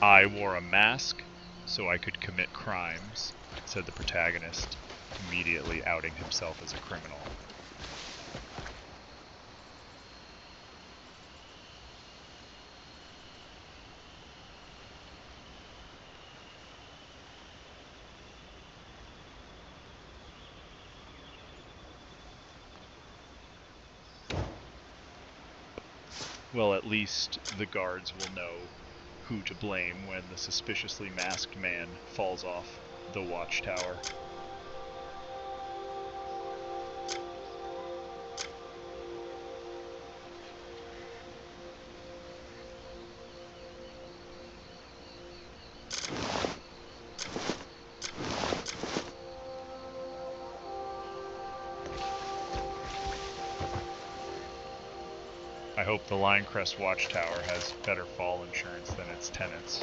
I wore a mask so I could commit crimes, said the protagonist, immediately outing himself as a criminal. Well, at least the guards will know who to blame when the suspiciously masked man falls off the watchtower. I hope the Linecrest Watchtower has better fall insurance than its tenants.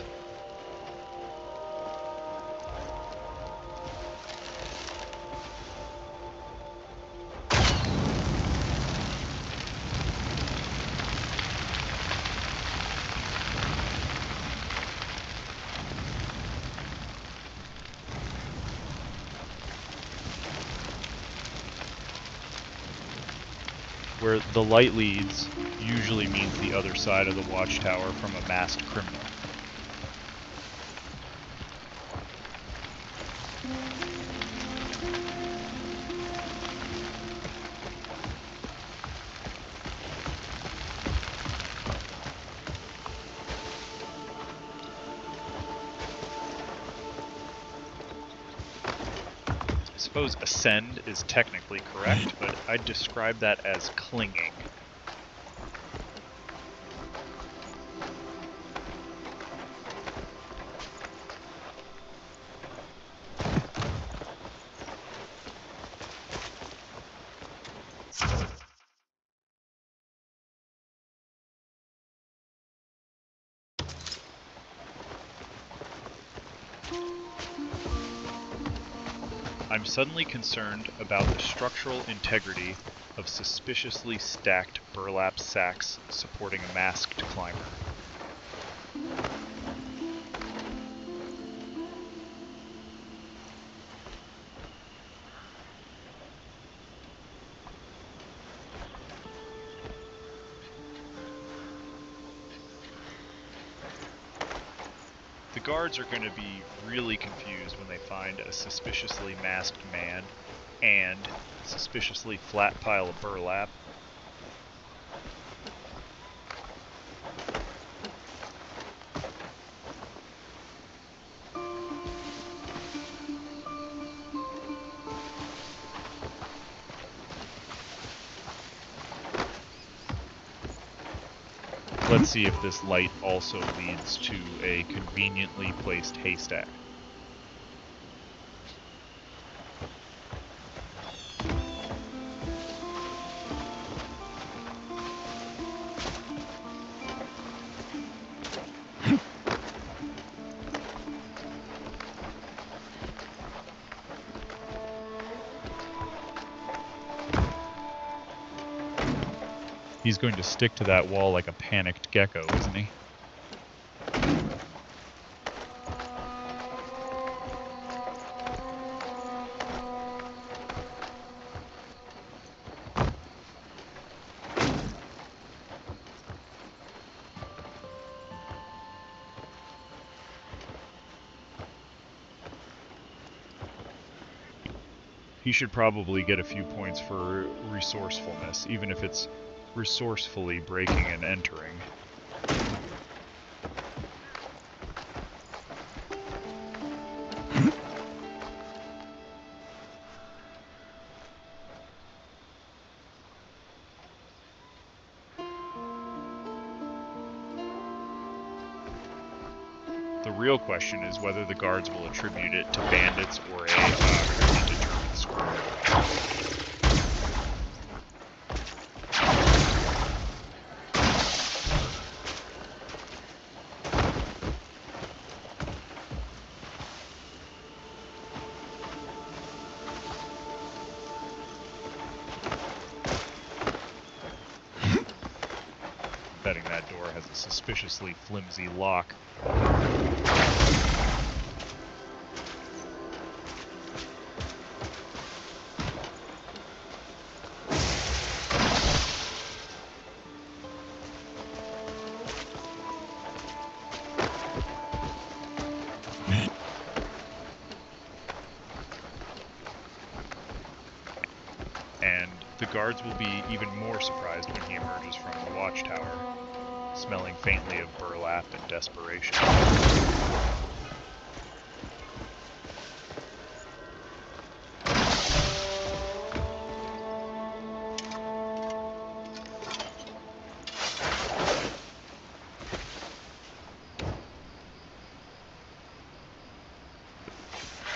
Where the light leads usually means the other side of the watchtower from a masked criminal. I suppose ascend is technically correct, but I'd describe that as clinging. I'm suddenly concerned about the structural integrity of suspiciously stacked burlap sacks supporting a masked climber. The guards are going to be really confused when they find a suspiciously masked man and suspiciously flat pile of burlap. Let's see if this light also leads to a conveniently placed haystack. He's going to stick to that wall like a panicked gecko, isn't he? He should probably get a few points for resourcefulness, even if it's resourcefully breaking and entering. The real question is whether the guards will attribute it to bandits or a predetermined squirrel. Betting that door has a suspiciously flimsy lock. And the guards will be even more surprised when he emerges from the watchtower, smelling faintly of burlap and desperation.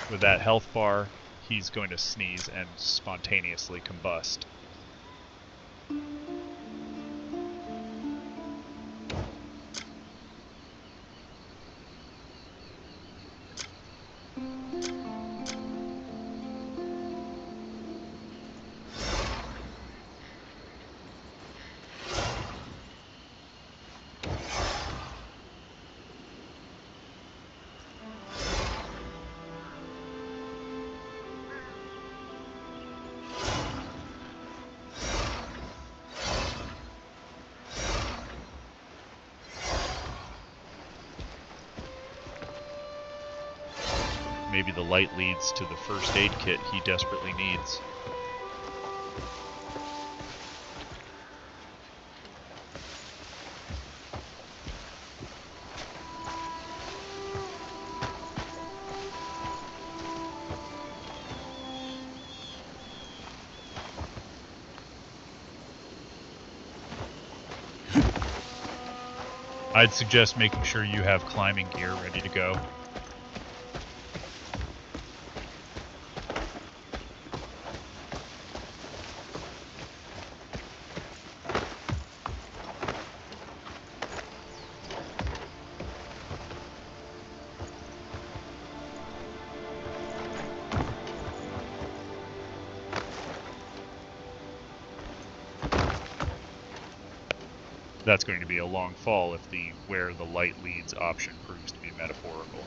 With that health bar, he's going to sneeze and spontaneously combust. Maybe the light leads to the first aid kit he desperately needs. I'd suggest making sure you have climbing gear ready to go. That's going to be a long fall if the where the light leads option proves to be metaphorical.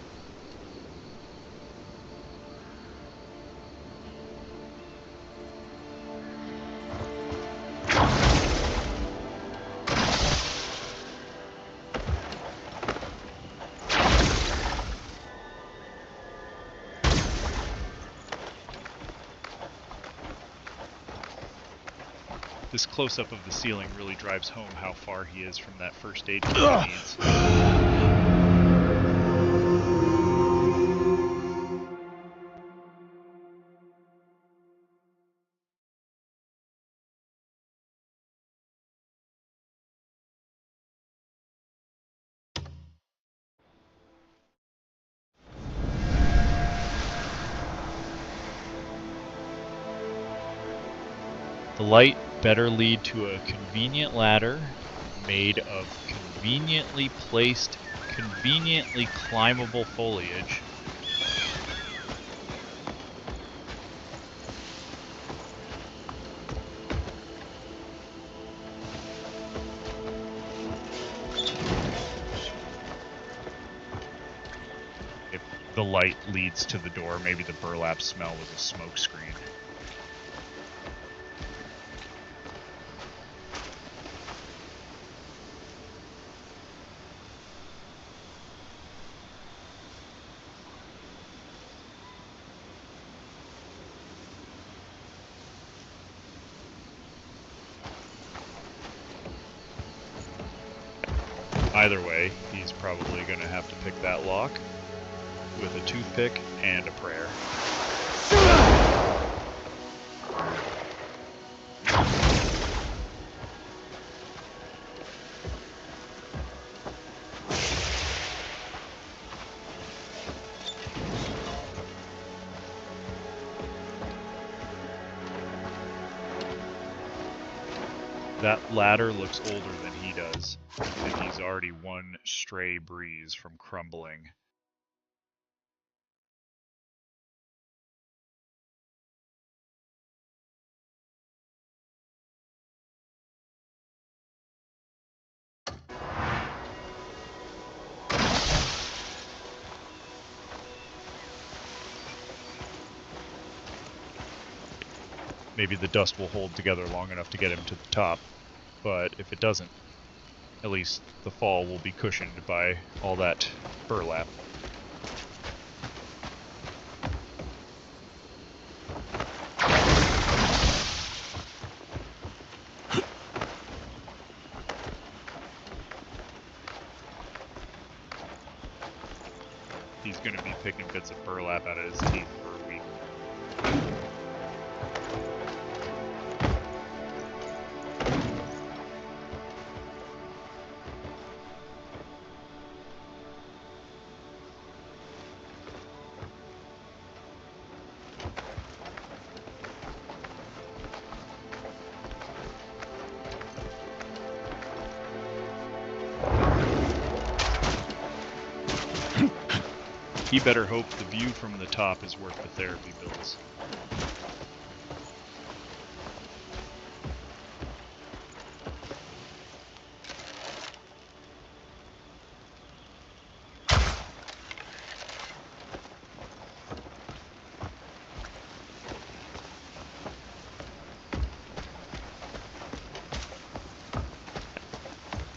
This close-up of the ceiling really drives home how far he is from that first aid kit he needs. The light better lead to a convenient ladder made of conveniently placed, conveniently climbable foliage. If the light leads to the door, maybe the burlap smell was a smoke screen. Either way, he's probably going to have to pick that lock with a toothpick and a prayer. That ladder looks older than he does, and he's already one stray breeze from crumbling. maybe the dust will hold together long enough to get him to the top. But if it doesn't, at least the fall will be cushioned by all that burlap. He's going to be picking bits of burlap out of his teeth for a week. He better hope the view from the top is worth the therapy bills.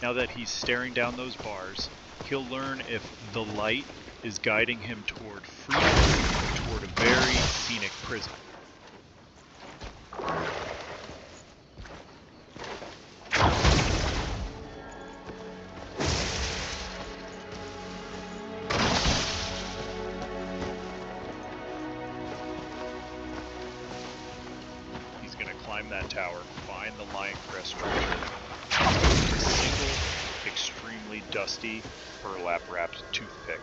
Now that he's staring down those bars, he'll learn if the light is guiding him toward freedom or toward a very scenic prison. He's going to climb that tower, find the lion crest structure, a single, extremely dusty, burlap-wrapped toothpick.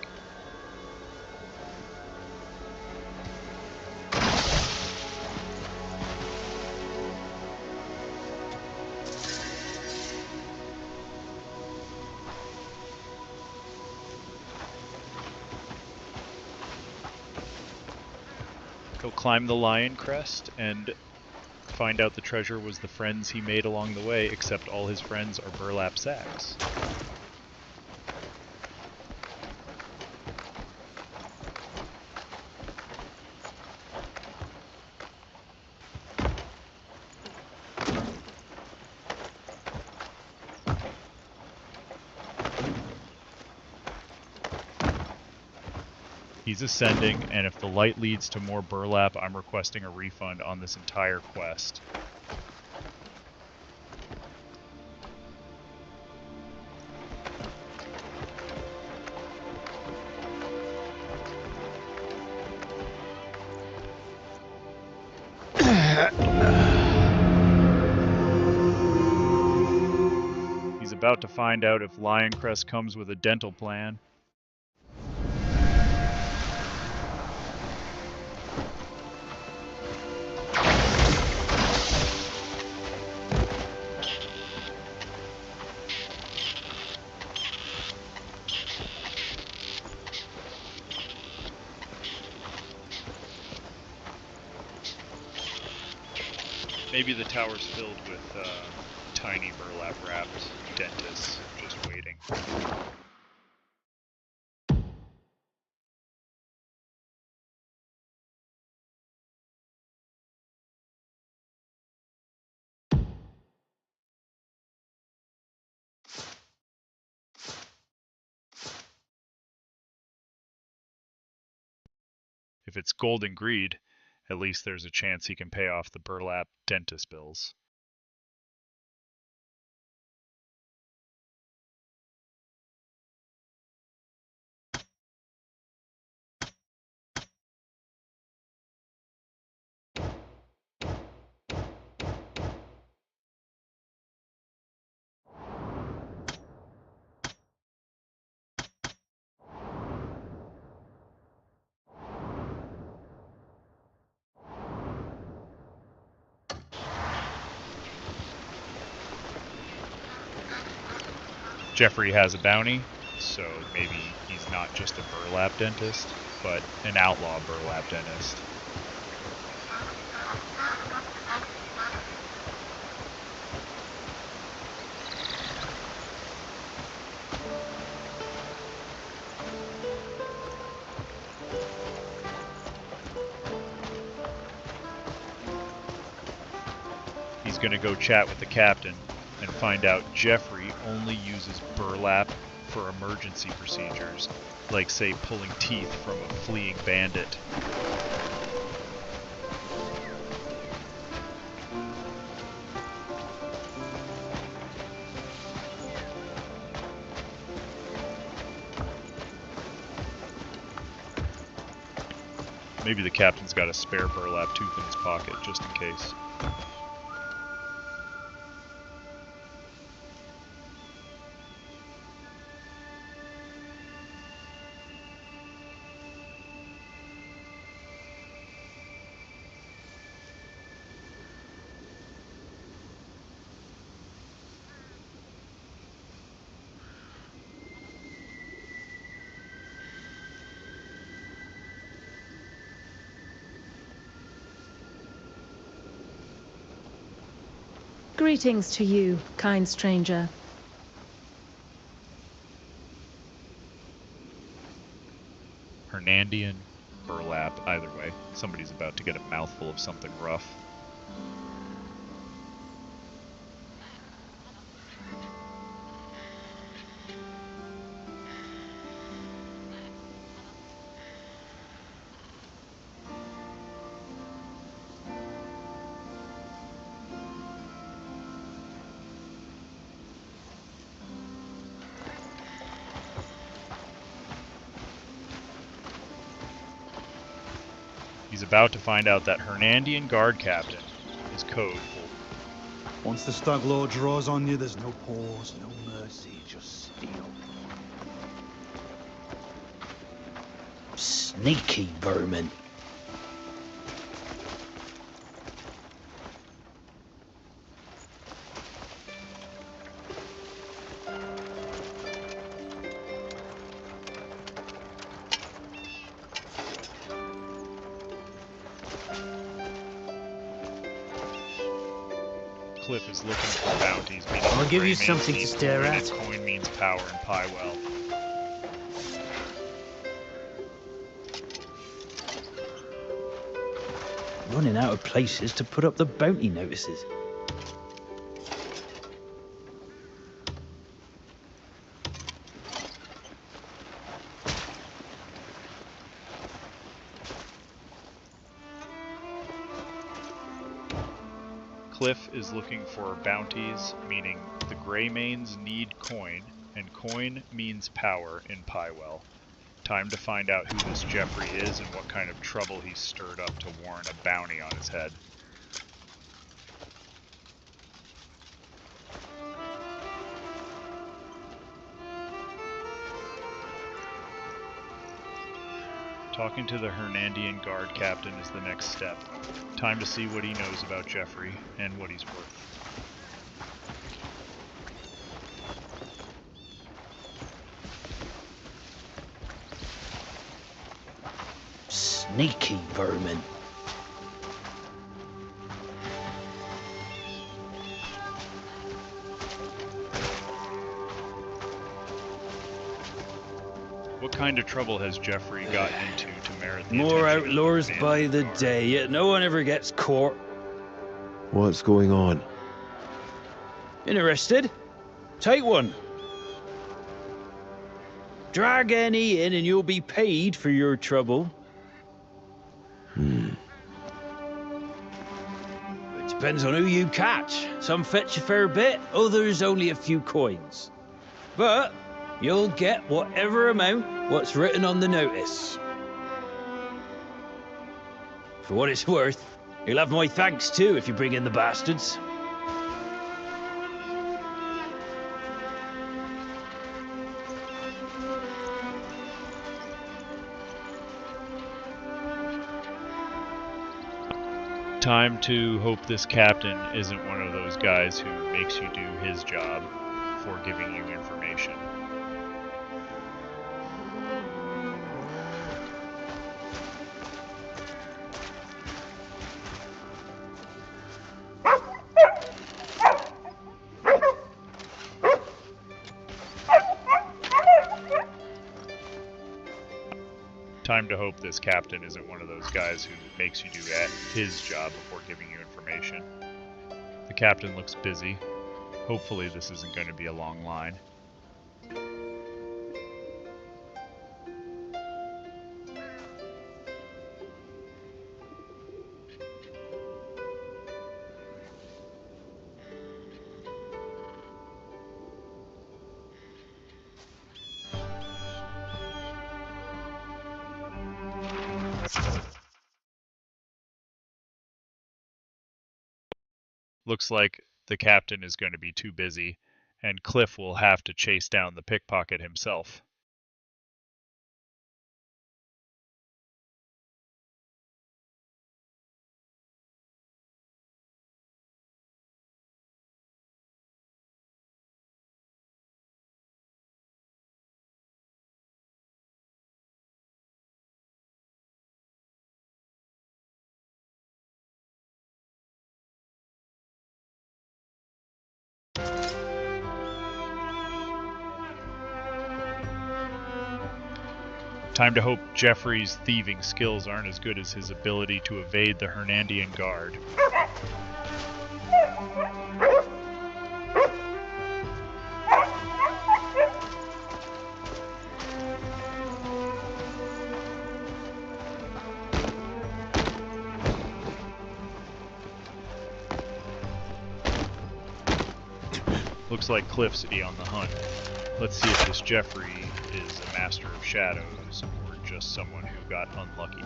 He'll climb the lion crest and find out the treasure was the friends he made along the way, except all his friends are burlap sacks. He's ascending, and if the light leads to more burlap, I'm requesting a refund on this entire quest. He's about to find out if Lion Crest comes with a dental plan. Maybe the tower's filled with tiny burlap-wrapped dentists just waiting. If it's golden greed, at least there's a chance he can pay off the burlap dentist bills. Jeffrey has a bounty, so maybe he's not just a burlap dentist, but an outlaw burlap dentist. He's going to go chat with the captain and find out Jeffrey only uses burlap for emergency procedures, like, say, pulling teeth from a fleeing bandit. Maybe the captain's got a spare burlap tooth in his pocket, just in case. Greetings to you, kind stranger. Hernandian, burlap, either way. Somebody's about to get a mouthful of something rough. He's about to find out that Hernandian guard captain is code for... Once the Stag Lord draws on you, there's no pause, no mercy, just steel. Sneaky vermin. Cliff is looking for bounties. I'll give you something to stare at. Coin means power in Pywell. Running out of places to put up the bounty notices. Cliff is looking for bounties, meaning the Greymanes need coin, and coin means power in Pywell. Time to find out who this Jeffrey is and what kind of trouble he's stirred up to warrant a bounty on his head. Talking to the Hernandian guard captain is the next step. Time to see what he knows about Jeffrey and what he's worth. Sneaky vermin. What kind of trouble has Jeffrey gotten into to merit the More attention of outlaws the by the guard? day, yet no one ever gets caught. What's going on? Interested? Take one. Drag any in and you'll be paid for your trouble. It depends on who you catch. Some fetch a fair bit, others only a few coins. But you'll get whatever amount what's written on the notice. For what it's worth, you'll have my thanks too if you bring in the bastards. Time to hope this captain isn't one of those guys who makes you do his job for giving you information. Time to hope this captain isn't one of those guys who makes you do his job before giving you information. The captain looks busy. Hopefully this isn't going to be a long line. Looks like the captain is going to be too busy, and Cliff will have to chase down the pickpocket himself. Time to hope Jeffrey's thieving skills aren't as good as his ability to evade the Hernandian guard. Looks like Cliff's on the hunt. Let's see if this Jeffrey is a master of shadows or just someone who got unlucky.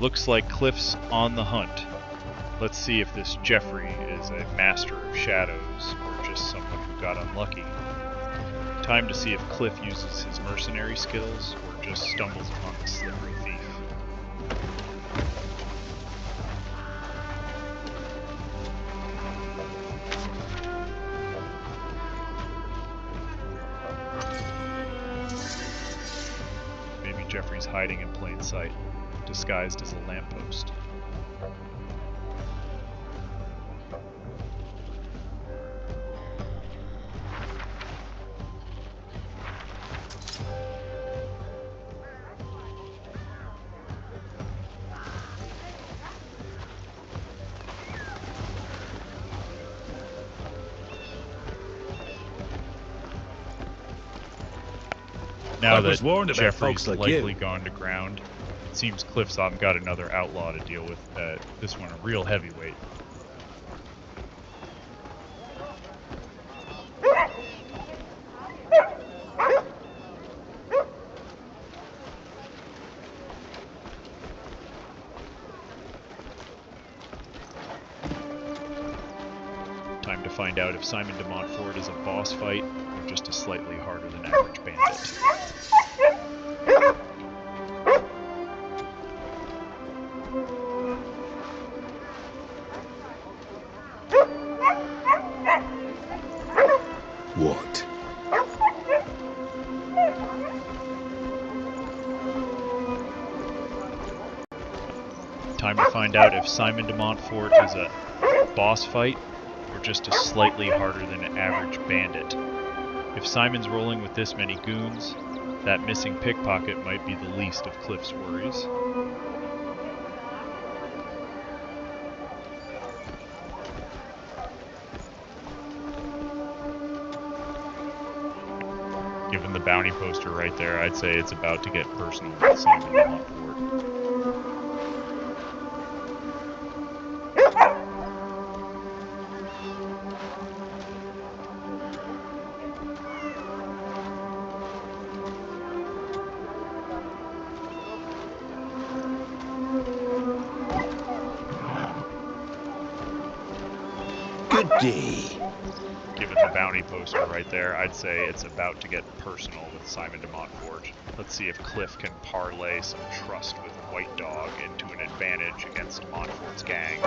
Looks like Cliff's on the hunt. Let's see if this Jeffrey is a master of shadows or just someone who got unlucky. Time to see if Cliff uses his mercenary skills or just stumbles upon the slippery thief. Maybe Jeffrey's hiding in plain sight, disguised as a lamppost. Now that Jeffrey's likely gone to ground, it seems Cliff's got another outlaw to deal with. This one a real heavyweight. Time to find out if Simon de Montfort is a boss fight or just a slightly harder than average bandit. What? Time to find out if Simon de Montfort is a boss fight or just a slightly harder than average bandit. If Simon's rolling with this many goons, that missing pickpocket might be the least of Cliff's worries. Given the bounty poster right there, I'd say it's about to get personal with Simon de Montfort. Good day. Given the bounty poster right there, I'd say it's about to get personal with Simon de Montfort. Let's see if Cliff can parlay some trust with White Dog into an advantage against Montfort's gang.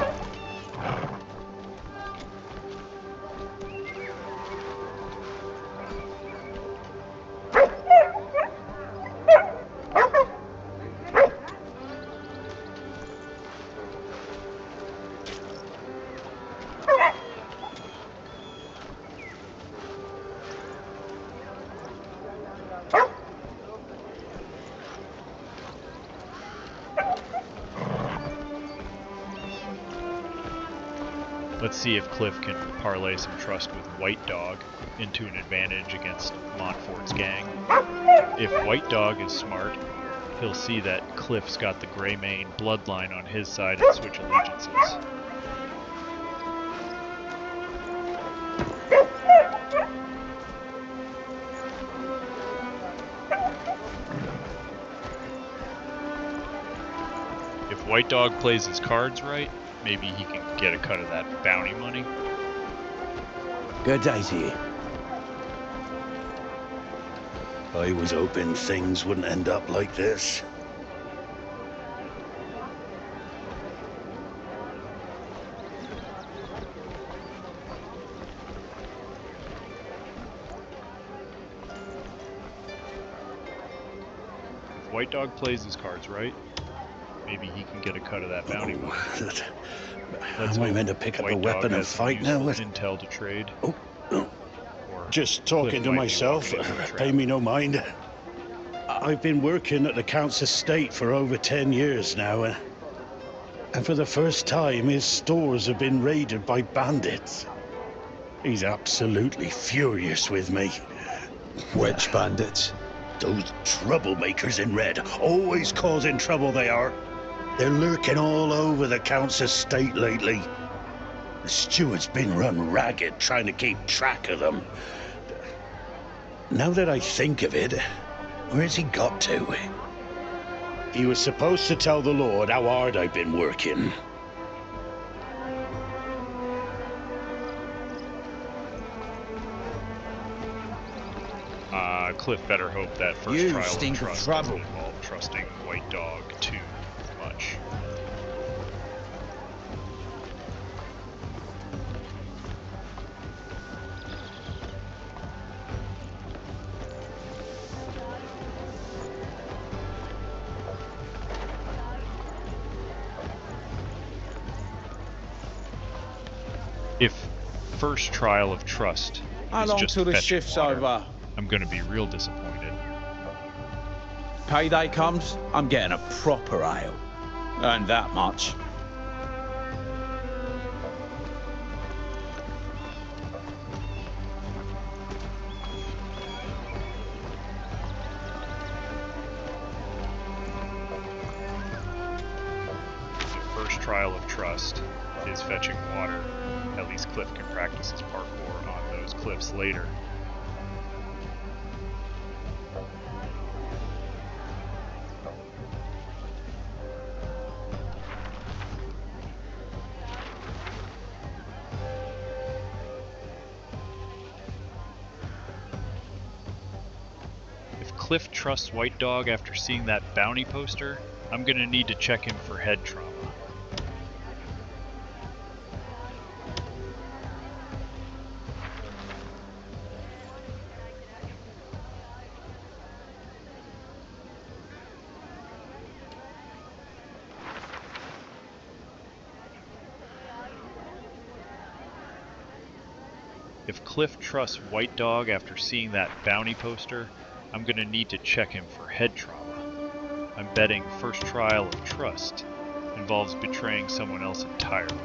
Let's see if Cliff can parlay some trust with White Dog into an advantage against Montfort's gang. If White Dog is smart, he'll see that Cliff's got the Greymane bloodline on his side and switch allegiances. If White Dog plays his cards right, maybe he can get a cut of that bounty money. Good idea. I was hoping things wouldn't end up like this. If White Dog plays his cards right, maybe he can get a cut of that bounty money. Am I meant to pick up a weapon and fight now? Intel to trade. Just talking to myself. Pay me no mind. I've been working at the Count's estate for over 10 years now, and for the first time his stores have been raided by bandits. He's absolutely furious with me. Which bandits? Those troublemakers in red, always causing trouble they are. They're lurking all over the Count's estate lately. The steward's been run ragged trying to keep track of them. Now that I think of it, where's he got to? He was supposed to tell the Lord how hard I've been working. Cliff better hope that first trial of trust doesn't involve trusting White Dog too much. If first trial of trust is just till the fetching shift's water, over? I'm gonna be real disappointed. Payday comes, I'm getting a proper ale. Earned that much. If first trial of trust is fetching water, at least Cliff can practice his parkour on those cliffs later. If Cliff trusts White Dog after seeing that bounty poster, I'm gonna need to check him for head trauma. If Cliff trusts White Dog after seeing that bounty poster, I'm gonna need to check him for head trauma. I'm betting first trial of trust involves betraying someone else entirely.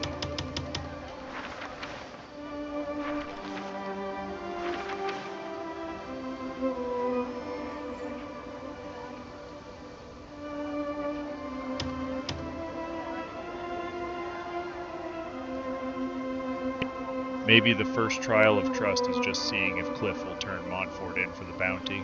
Maybe the first trial of trust is just seeing if Cliff will turn Montfort in for the bounty.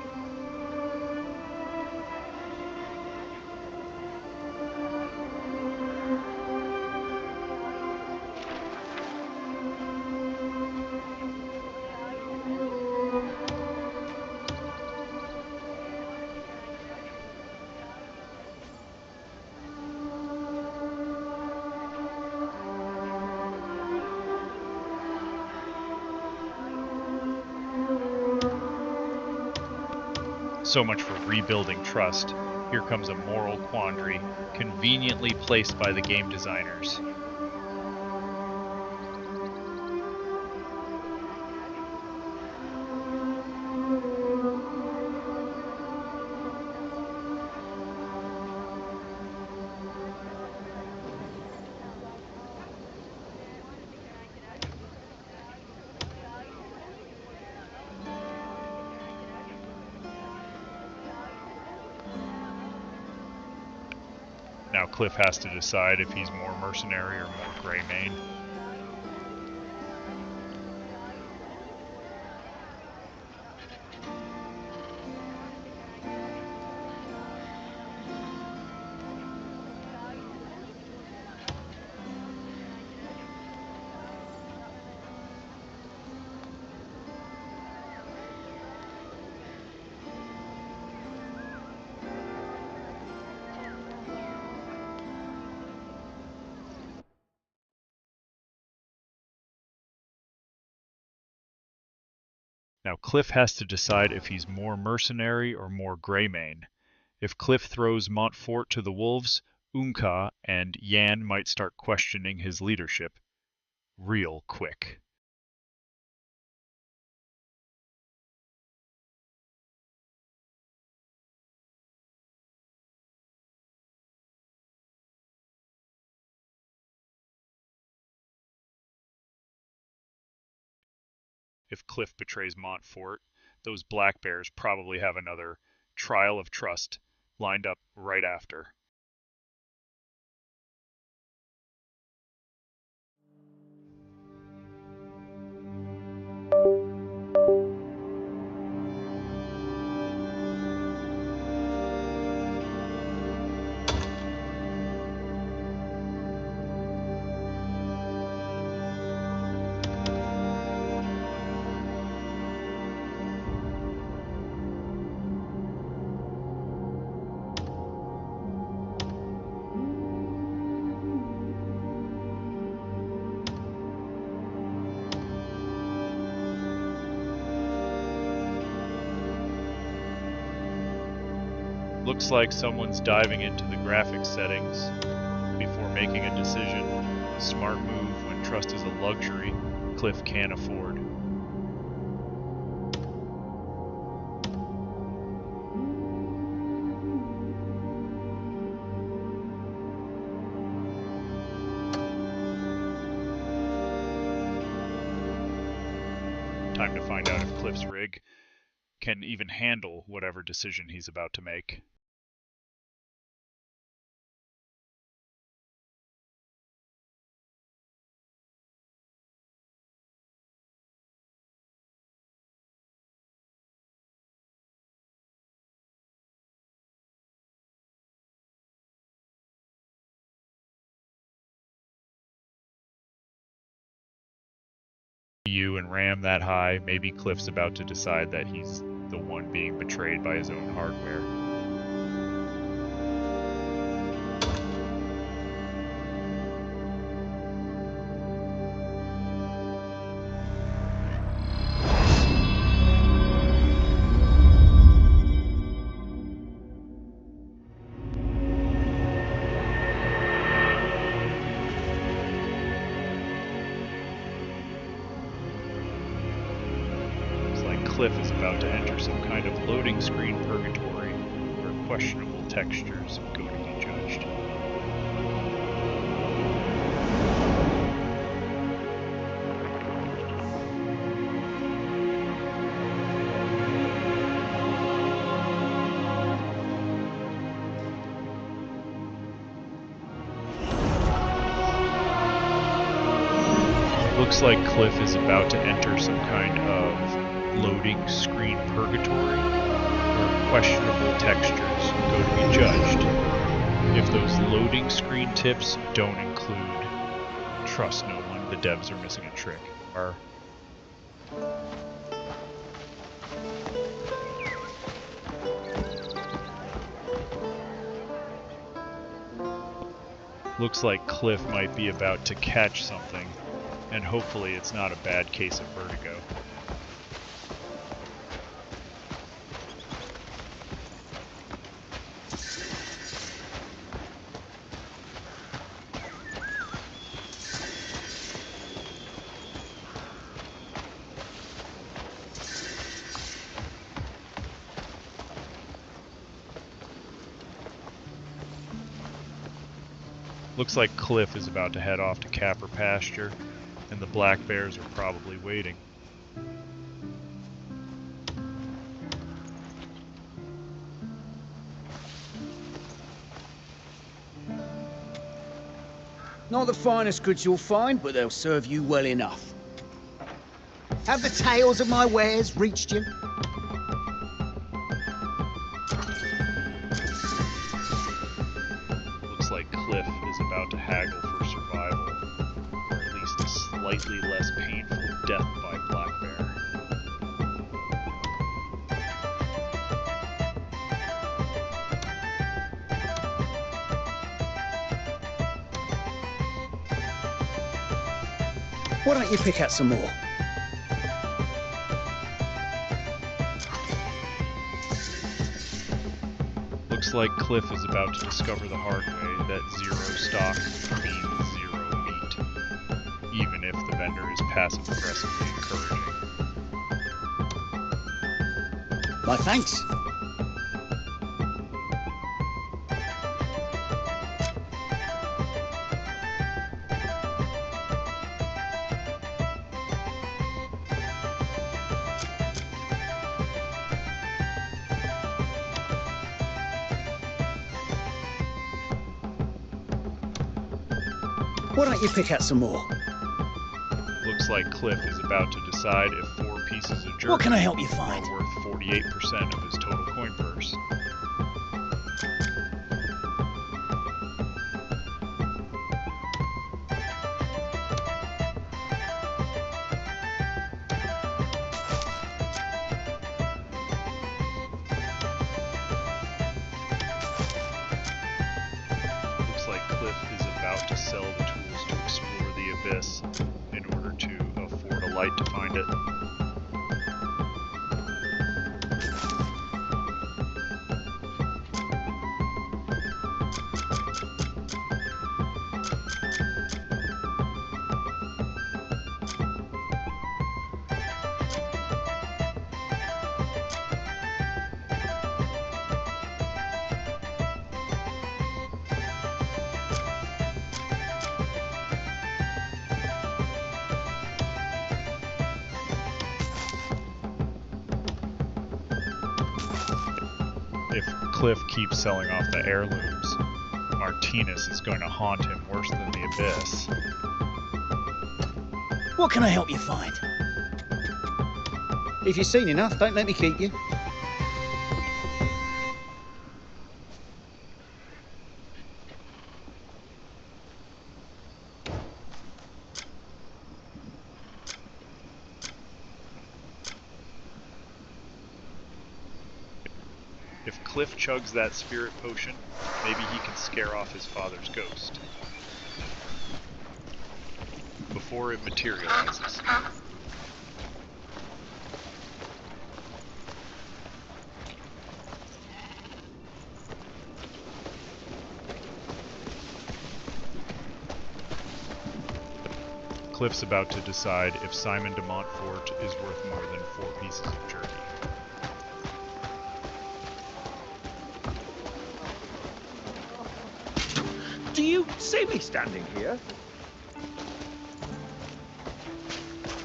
So much for rebuilding trust. Here comes a moral quandary, conveniently placed by the game designers. Cliff has to decide if he's more mercenary or more Greymane. Now Cliff has to decide if he's more mercenary or more Greymane. If Cliff throws Montfort to the wolves, Unka and Yan might start questioning his leadership real quick. If Cliff betrays Montfort, those Black Bears probably have another trial of trust lined up right after. Looks like someone's diving into the graphics settings before making a decision. Smart move when trust is a luxury Cliff can't afford. Time to find out if Cliff's rig can even handle whatever decision he's about to make. And RAM that high, maybe Cliff's about to decide that he's the one being betrayed by his own hardware. Cliff is about to enter some kind of loading screen purgatory where questionable textures go to be judged. Looks like Cliff is about to enter some kind of loading screen purgatory where questionable textures go to be judged. If those loading screen tips don't include trust no one, the devs are missing a trick. Looks like Cliff might be about to catch something, and hopefully it's not a bad case of vertigo. Looks like Cliff is about to head off to Capper pasture, and the Black Bears are probably waiting. Not the finest goods you'll find, but they'll serve you well enough. Have the tales of my wares reached you? Looks like Cliff is about to haggle for survival, or at least a slightly less painful death by black bear. Why don't you pick out some more? Looks like Cliff is about to discover the hard way that zero stock means zero meat, even if the vendor is passive-aggressively encouraging. My thanks. Why don't you pick out some more? Looks like Cliff is about to decide if 4 pieces of jerky What can I help you find? are worth 48% of his total coin purse. Looks like Cliff is about to sell the tools to explore the abyss in order to afford a light to find it. If Cliff keeps selling off the heirlooms, Martinez is going to haunt him worse than the abyss. What can I help you find? If you've seen enough, don't let me keep you. If Cliff chugs that spirit potion, maybe he can scare off his father's ghost before it materializes. Cliff's about to decide if Simon de Montfort is worth more than 4 pieces of jerky. Do you see me standing here?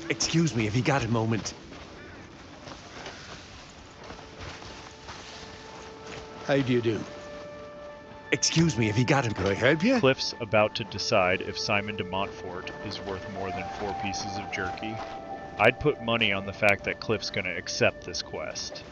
Excuse me, have you got a moment? How do you do? Excuse me, have you got him? Can I help you? Cliff's about to decide if Simon de Montfort is worth more than 4 pieces of jerky. I'd put money on the fact that Cliff's going to accept this quest.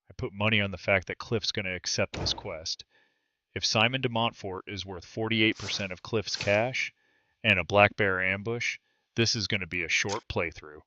I put money on the fact that Cliff's going to accept this quest. If Simon de Montfort is worth 48% of Cliff's cash and a black bear ambush, this is going to be a short playthrough.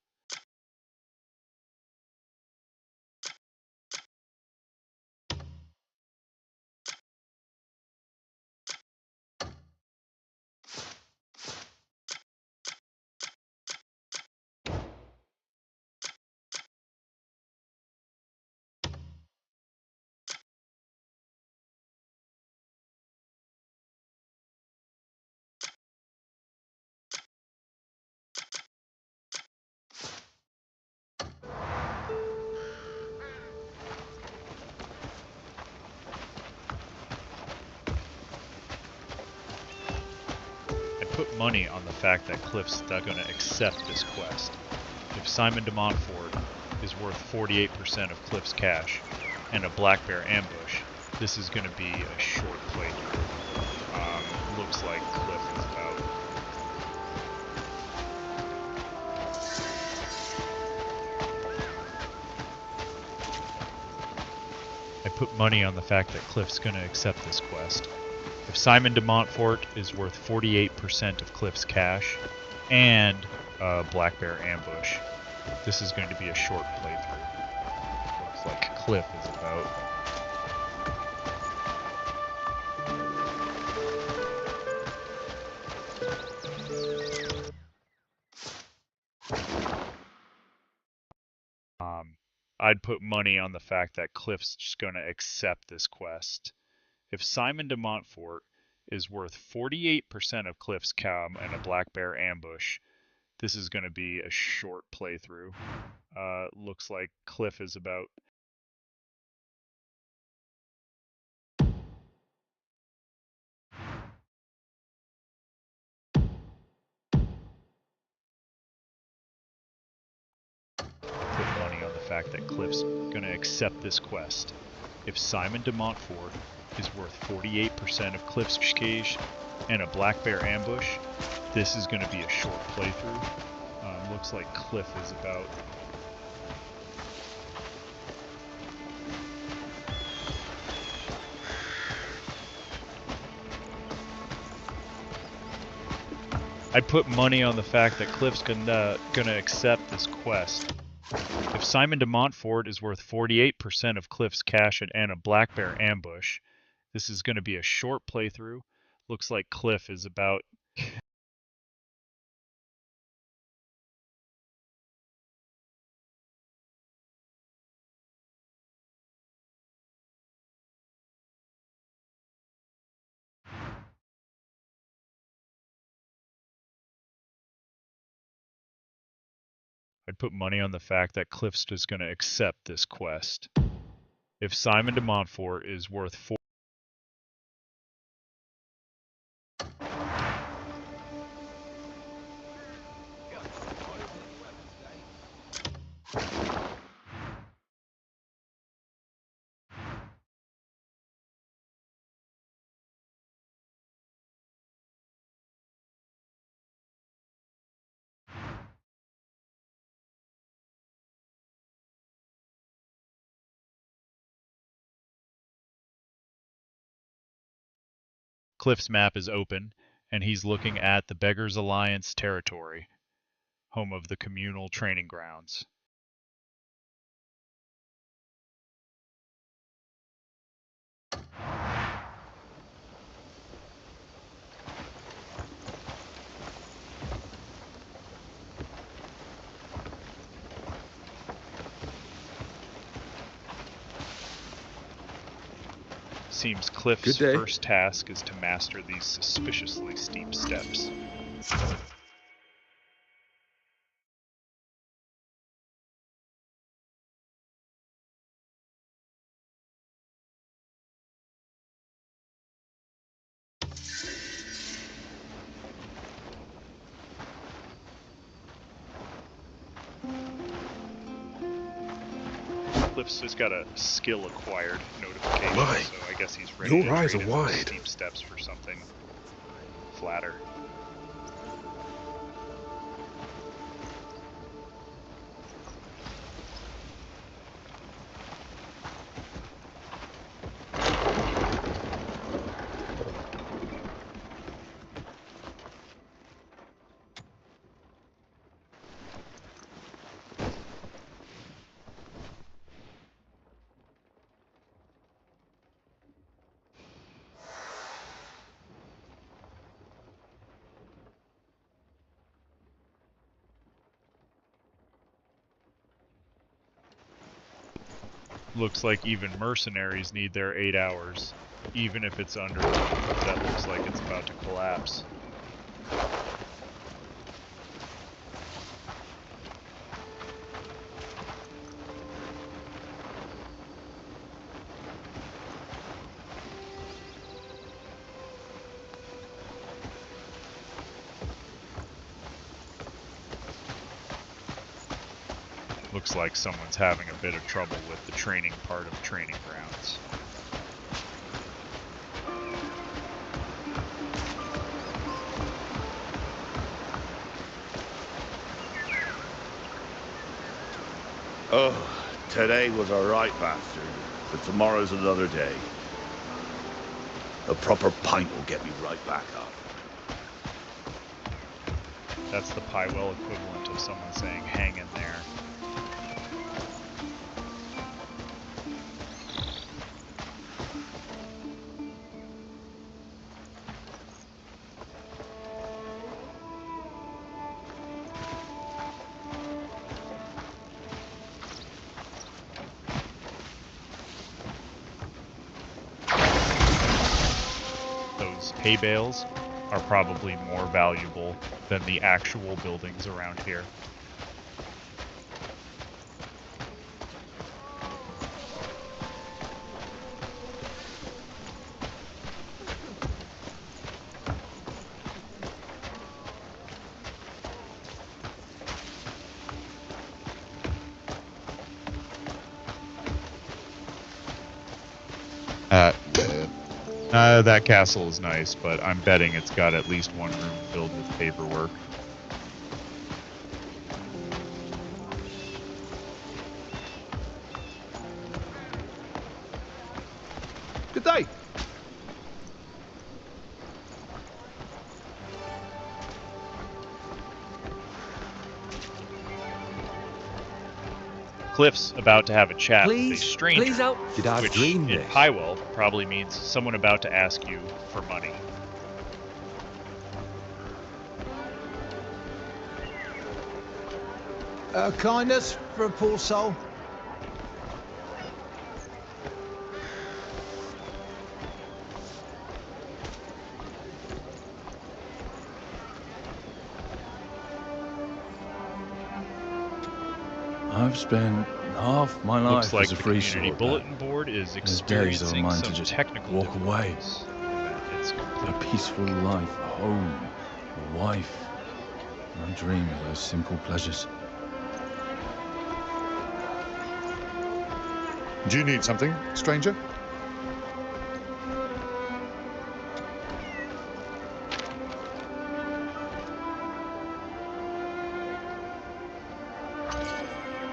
put money on the fact that Cliff's going to accept this quest. If Simon de Montfort is worth 48% of Cliff's cash and a black bear ambush, this is going to be a short playthrough. Looks like Cliff is about... I put money on the fact that Cliff's going to accept this quest. If Simon de Montfort is worth 48% of Cliff's cash and a black bear ambush, this is going to be a short playthrough. Looks like Cliff is about... I'd put money on the fact that Cliff's just going to accept this quest. If Simon de Montfort is worth 48% of Cliff's cam and a black bear ambush, this is going to be a short playthrough. Looks like Cliff is about... Put money on the fact that Cliff's going to accept this quest. If Simon de Montfort is worth 48% of Cliff's cash and a black bear ambush, this is going to be a short playthrough. Looks like Cliff is about... I'd put money on the fact that Cliff's gonna accept this quest. If Simon de Montfort is worth 48% of Cliff's cash and a black bear ambush, this is going to be a short playthrough. Looks like Cliff is about... I'd put money on the fact that Cliff's just going to accept this quest. If Simon de Montfort is worth 4... Cliff's map is open, and he's looking at the Beggars Alliance territory, home of the communal training grounds. Seems Cliff's first task is to master these suspiciously steep steps. Cliff's just got a skill acquired notification, so I guess he's ready to trade in those steep steps for something flatter. Looks like even mercenaries need their 8 hours, even if it's under that looks like it's about to collapse. Looks like someone's having a bit of trouble with the training part of training grounds. Oh, today was a right bastard, but tomorrow's another day. A proper pint will get me right back up. That's the Pywell equivalent of someone saying, hang in there. Those hay bales are probably more valuable than the actual buildings around here. That castle is nice, but I'm betting it's got at least one room filled with paperwork. Good day. Cliff's about to have a chat with a Please, stranger, please help. Did I which dream in this? Pywell probably means someone about to ask you for money. Kindness for a poor soul. I've spent half my Looks life like as a the free community sword bulletin man. board is There's days of experiencing mine to some just technical walk away. difficulties, and that it's A complete. peaceful life, a home, a wife. I dream of those simple pleasures. Do you need something, stranger?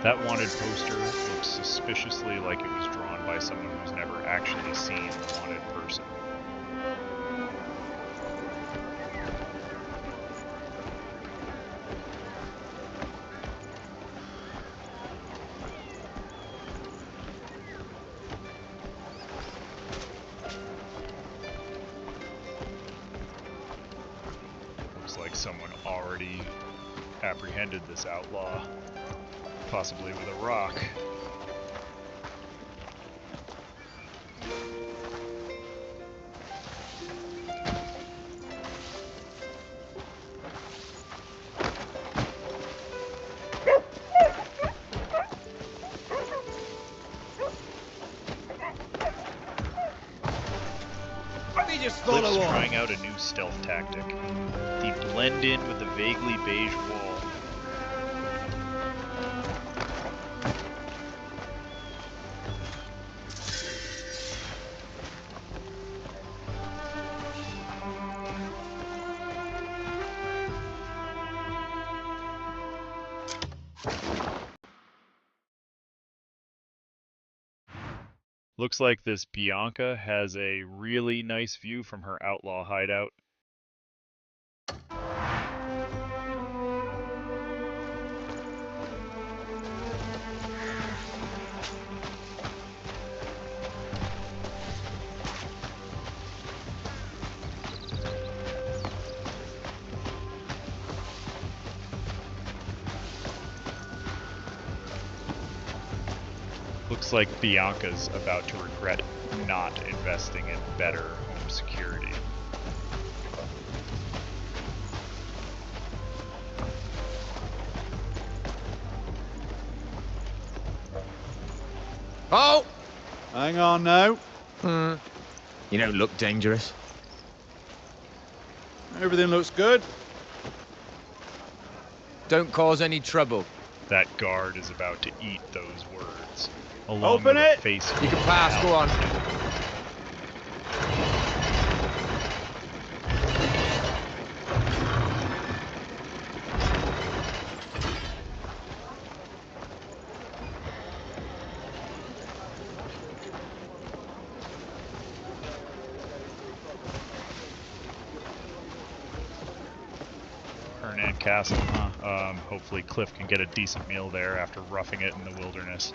That wanted poster looks suspiciously like it was drawn by someone who's never actually seen the wanted person. Looks like someone already apprehended this outlaw. Possibly with a rock. Cliff's trying out a new stealth tactic. The blend in with the vaguely beige wall. Looks like this Bianca has a really nice view from her outlaw hideout. Looks like Bianca's about to regret not investing in better home security. Oh! Hang on now. You don't look dangerous. Everything looks good. Don't cause any trouble. That guard is about to eat those words. Along Open with a it! face You can pass, go on. Hernan Castle, huh? Hopefully Cliff can get a decent meal there after roughing it in the wilderness.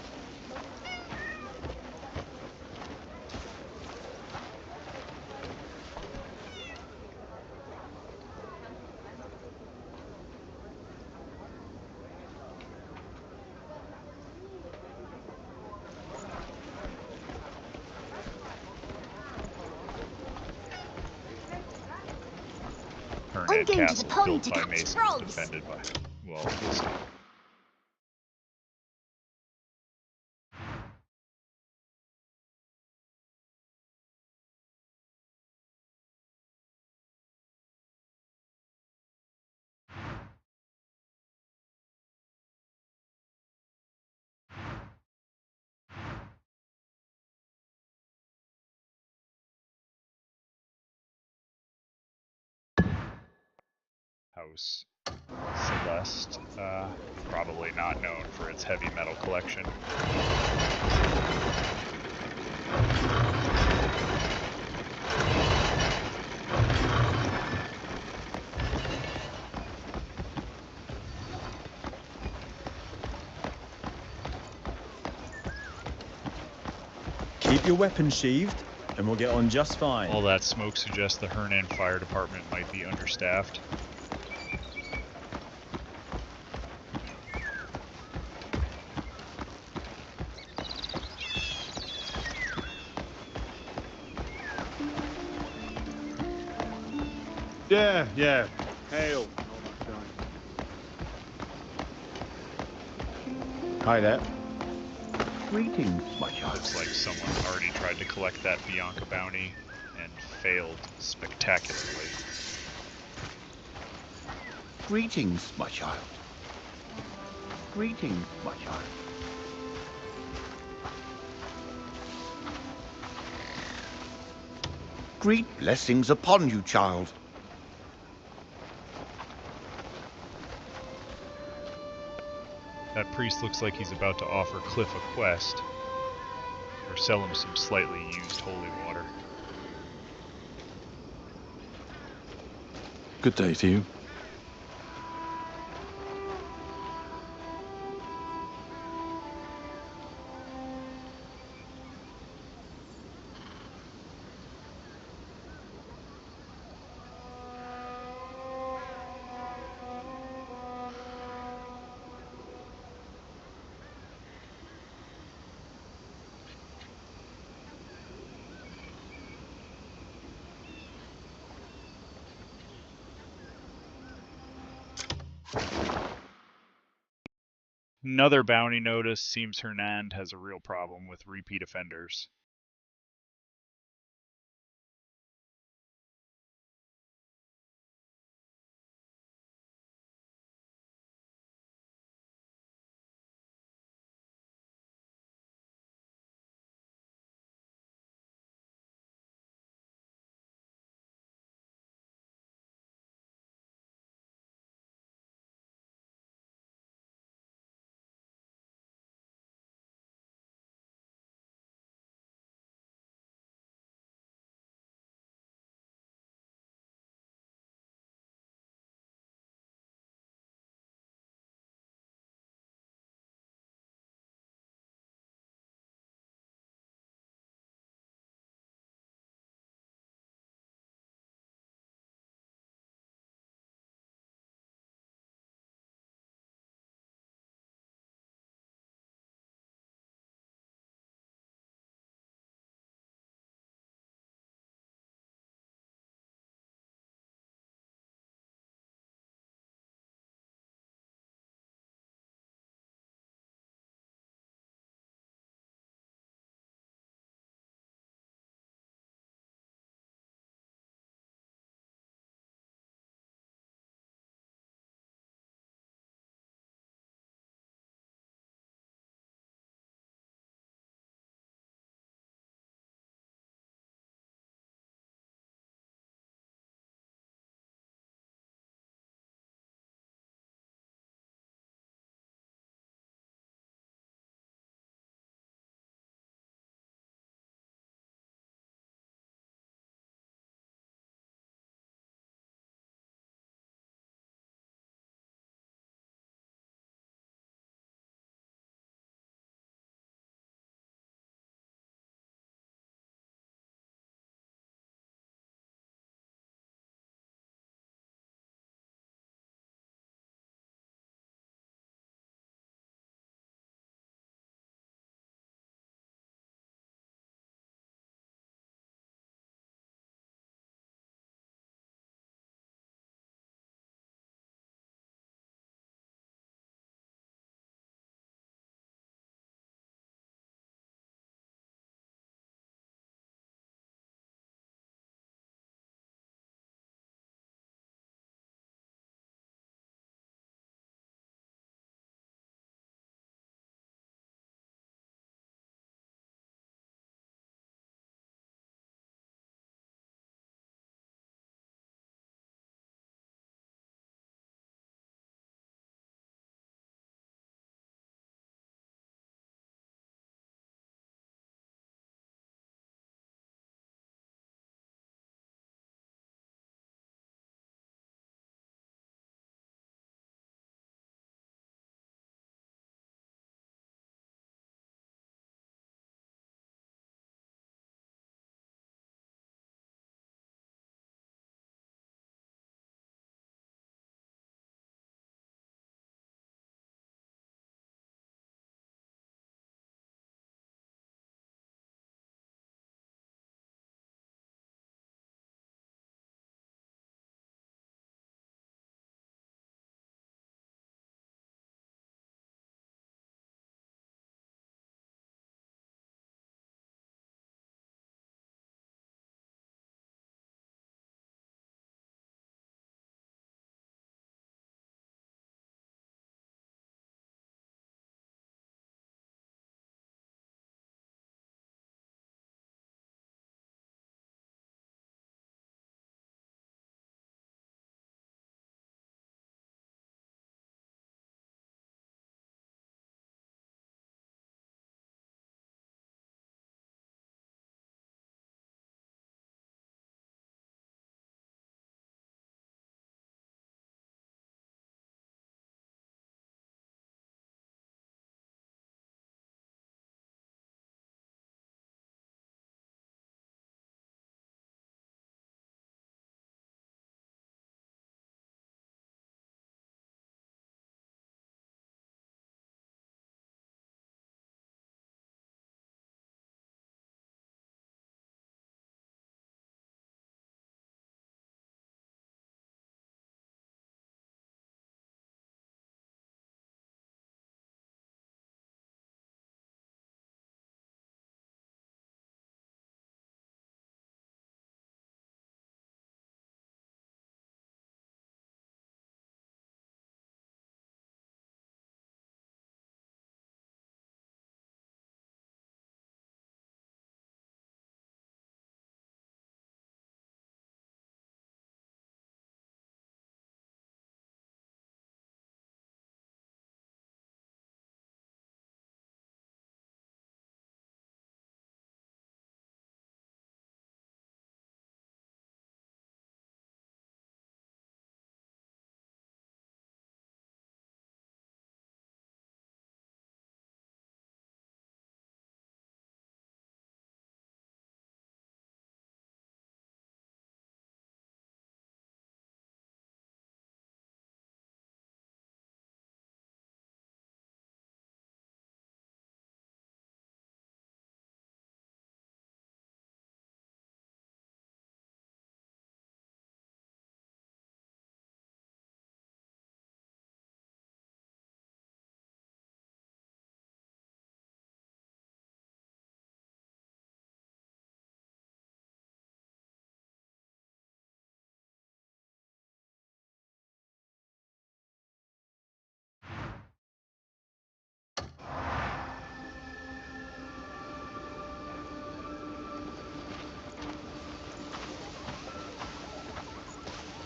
Hernan Castle built by Masons, defended by... Well, we'll see. House Celeste, probably not known for its heavy metal collection. Keep your weapons sheathed, and we'll get on just fine. All that smoke suggests the Hernan Fire Department might be understaffed. Yeah. Hail. Hi there. Greetings, my child. Looks like someone already tried to collect that Bianca bounty and failed spectacularly. Greetings, my child. Greetings, my child. Great blessings upon you, child. That priest looks like he's about to offer Cliff a quest, or sell him some slightly used holy water. Good day to you. Another bounty notice seems Hernand has a real problem with repeat offenders.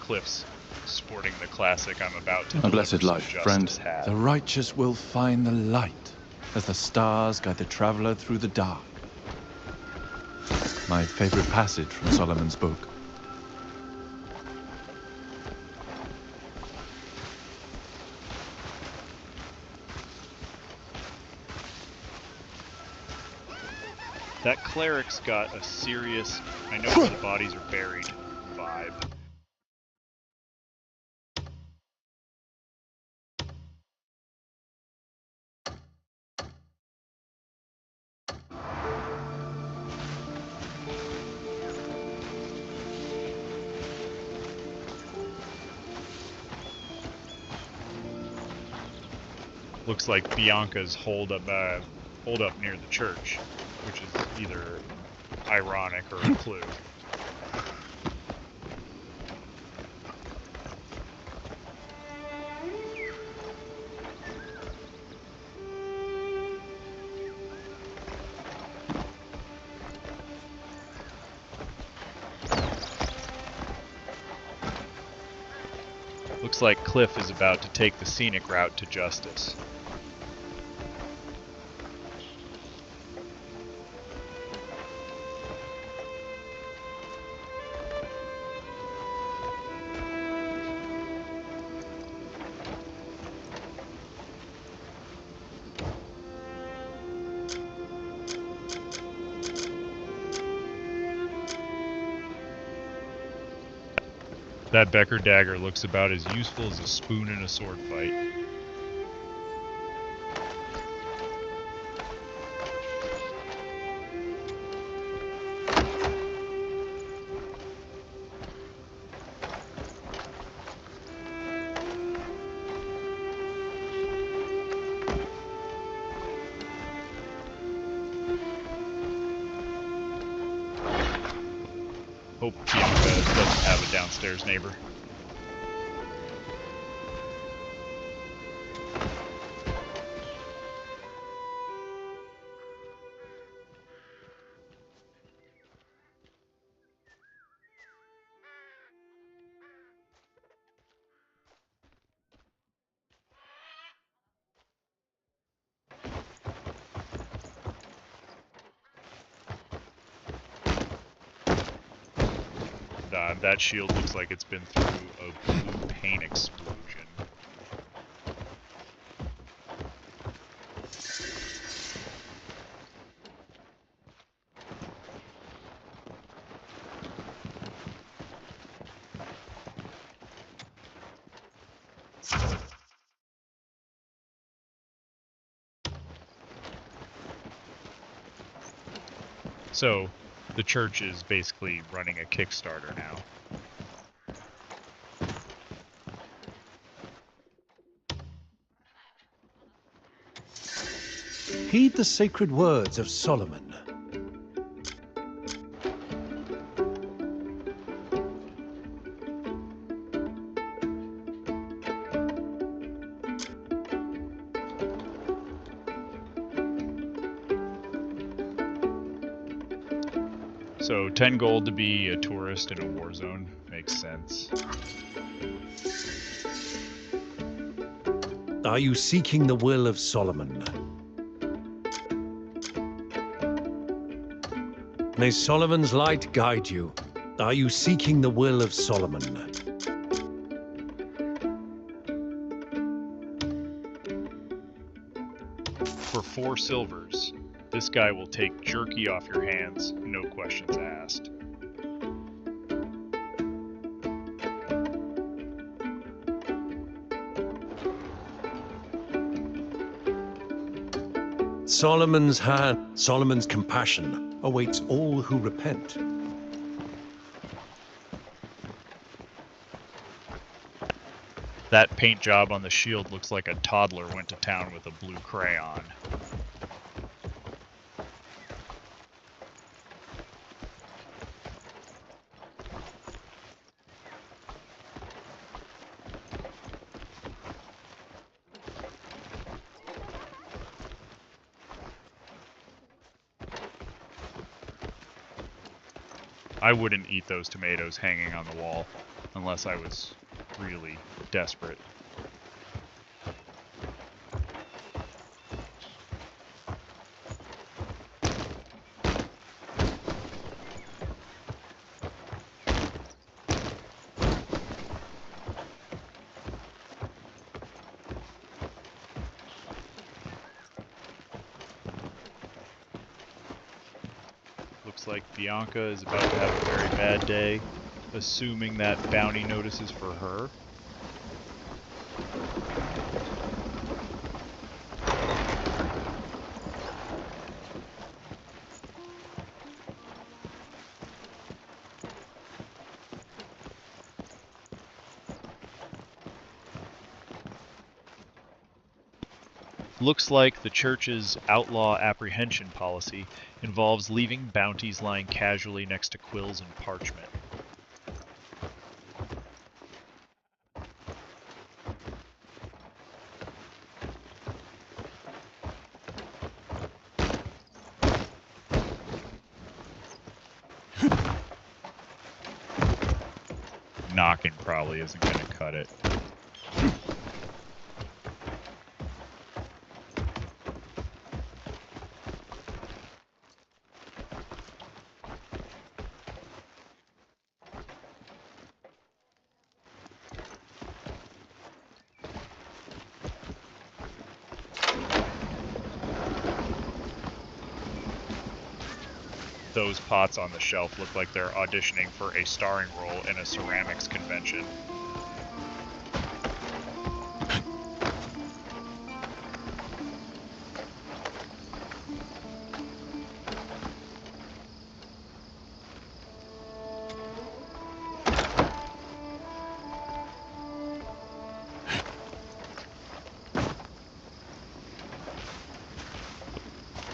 Cliff's sporting the classic I'm about to A deliver blessed some life, friend. justice hat. The righteous will find the light, as the stars guide the traveler through the dark. My favorite passage from Solomon's book. That cleric's got a serious, I know where the bodies are buried vibe. Looks like Bianca's holed up near the church, which is either ironic or a clue. Looks like Cliff is about to take the scenic route to justice. That Becker dagger looks about as useful as a spoon in a sword fight. Hope Bianca doesn't have a downstairs neighbor. That shield looks like it's been through a blue paint explosion. So, the church is basically running a Kickstarter now. Heed the sacred words of Solomon. So 10 gold to be a tourist in a war zone makes sense. Are you seeking the will of Solomon? May Solomon's light guide you. Are you seeking the will of Solomon? For 4 silvers, this guy will take jerky off your hands, no questions asked. Solomon's hand, Solomon's compassion awaits all who repent. That paint job on the shield looks like a toddler went to town with a blue crayon. I wouldn't eat those tomatoes hanging on the wall, Unless I was really desperate. Looks like Bianca is about to have a very bad day, assuming that bounty notice is for her. Looks like the church's outlaw apprehension policy involves leaving bounties lying casually next to quills and parchment. Knocking probably isn't going to cut it. Those pots on the shelf look like they're auditioning for a starring role in a ceramics convention.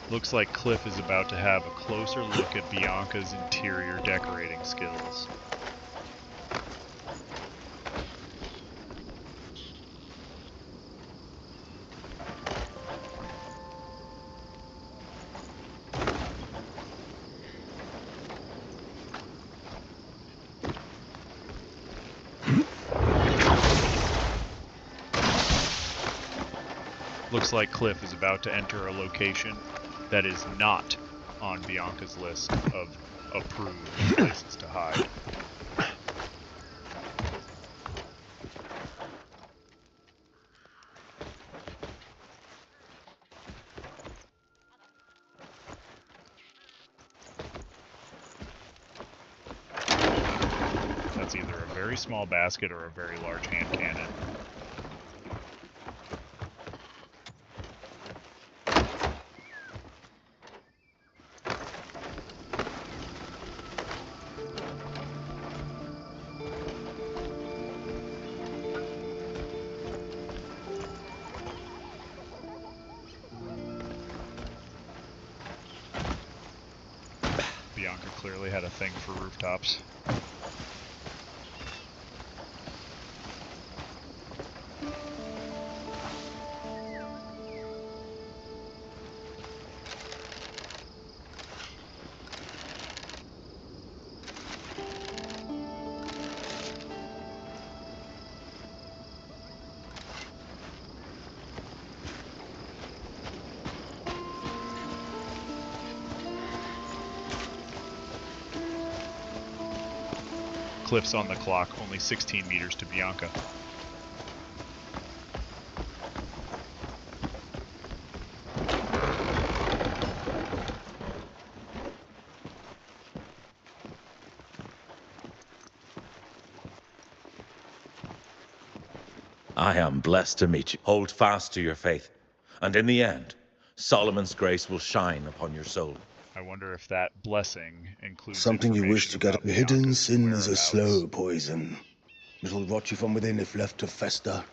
Looks like Cliff is about to have a closer look at Bianca's interior decorating skills. Looks like Cliff is about to enter a location that is not on Bianca's list of approved places to hide. That's either a very small basket or a very large hand cannon. Bianca clearly had a thing for rooftops. Cliff's on the clock, only 16 meters to Bianca. I am blessed to meet you. Hold fast to your faith, and in the end, Solomon's grace will shine upon your soul. I wonder if that blessing includes Something you wish to get about a hidden Bianca's sin is a whereabouts. slow poison. It'll rot you from within if left to fester.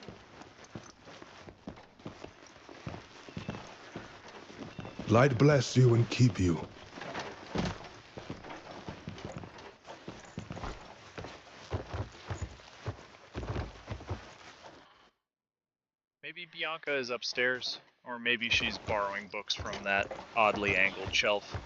Light bless you and keep you. Maybe Bianca is upstairs, or maybe she's borrowing books from that oddly angled shelf.